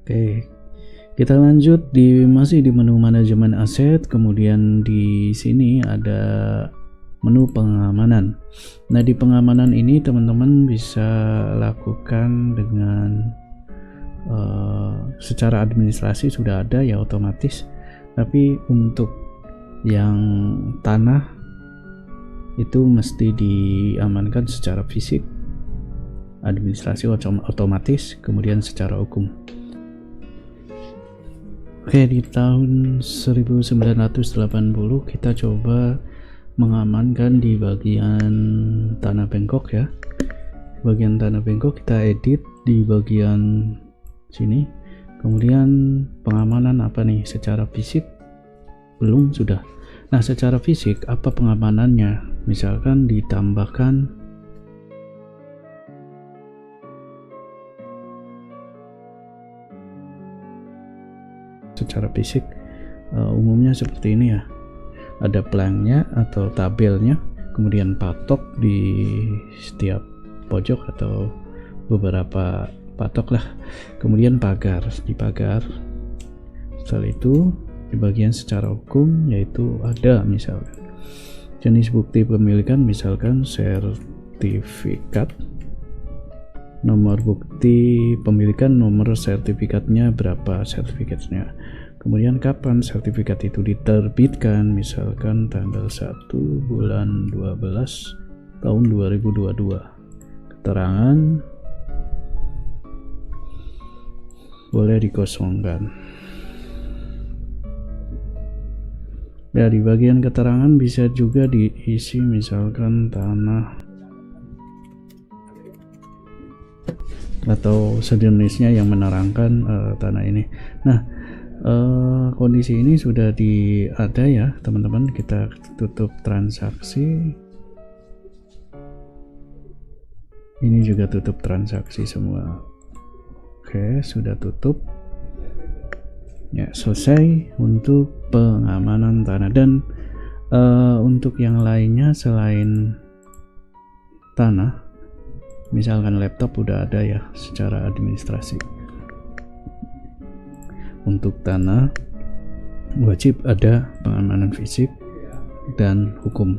Oke, kita lanjut masih di menu manajemen aset, kemudian di sini ada menu pengamanan. Nah, di pengamanan ini teman-teman bisa lakukan dengan secara administrasi sudah ada ya otomatis, tapi untuk yang tanah itu mesti diamankan secara fisik, administrasi otomatis, kemudian secara hukum. Oke, di tahun 1980 kita coba mengamankan di bagian tanah bengkok ya. Bagian tanah bengkok kita edit di bagian sini. Kemudian pengamanan apa nih? Secara fisik belum, sudah. Nah, secara fisik apa pengamanannya? Misalkan ditambahkan secara fisik umumnya seperti ini ya, ada planknya atau tabelnya, kemudian patok di setiap pojok atau beberapa patok lah, kemudian pagar di pagar. Setelah itu di bagian secara hukum yaitu ada misalkan jenis bukti pemilikan, misalkan sertifikat, nomor bukti pemilikan, nomor sertifikatnya berapa sertifikatnya, kemudian kapan sertifikat itu diterbitkan, misalkan tanggal 1 bulan 12 tahun 2022. Keterangan boleh dikosongkan. Ya, di bagian keterangan bisa juga diisi misalkan tanah atau sejenisnya yang menerangkan tanah ini. Nah, kondisi ini sudah ada ya teman-teman. Kita tutup transaksi, ini juga tutup transaksi semua. Oke, sudah tutup ya, selesai untuk pengamanan tanah. Dan untuk yang lainnya selain tanah, misalkan laptop udah ada ya secara administrasi. Untuk tanah wajib ada pengamanan fisik dan hukum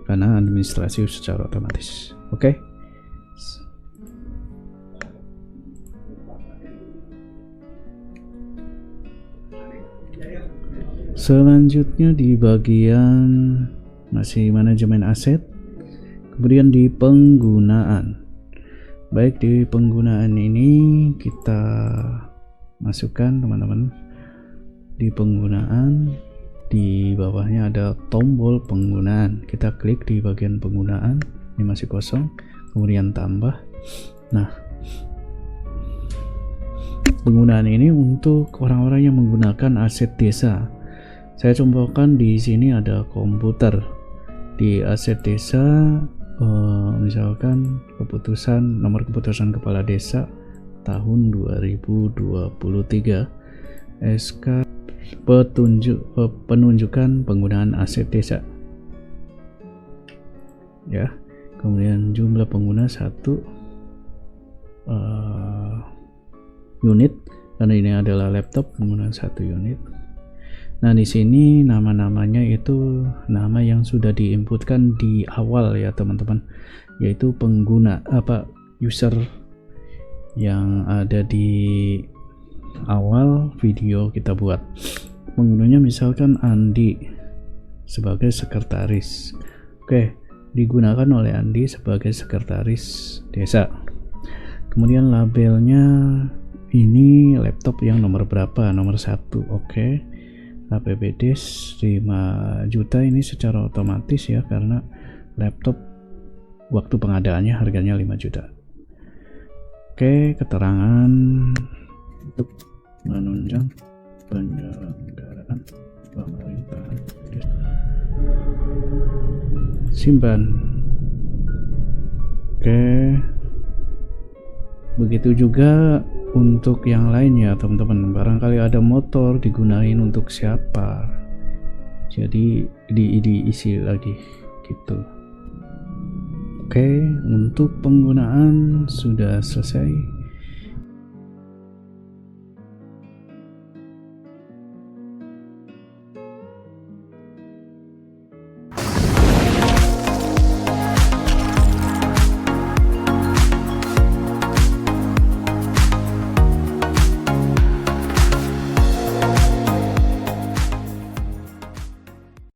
karena administrasi secara otomatis. Oke. Selanjutnya di bagian masih manajemen aset, kemudian di penggunaan. Baik, di penggunaan ini kita masukkan teman-teman. Di penggunaan, di bawahnya ada tombol penggunaan. Kita klik di bagian penggunaan, ini masih kosong, kemudian tambah. Nah, penggunaan ini untuk orang-orang yang menggunakan aset desa. Saya contohkan di sini ada komputer. Di aset desa misalkan nomor keputusan kepala desa tahun 2023, SK penunjukan penggunaan aset desa ya, kemudian jumlah pengguna 1 unit karena ini adalah laptop, penggunaan 1 unit. Nah, di sini nama-namanya itu nama yang sudah diinputkan di awal ya teman-teman, yaitu pengguna user yang ada di awal video kita buat. Penggunanya misalkan Andi sebagai sekretaris. Oke, digunakan oleh Andi sebagai sekretaris desa. Kemudian labelnya ini laptop yang nomor berapa, nomor 1. Oke. APBDes 5 juta ini secara otomatis ya, karena laptop waktu pengadaannya harganya 5 juta. Oke, keterangan untuk menunjang penyelenggaraan pemerintahan. Simpan. Oke, begitu juga untuk yang lain ya teman-teman. Barangkali ada motor digunain untuk siapa, jadi diisi lagi gitu. Oke, untuk penggunaan sudah selesai.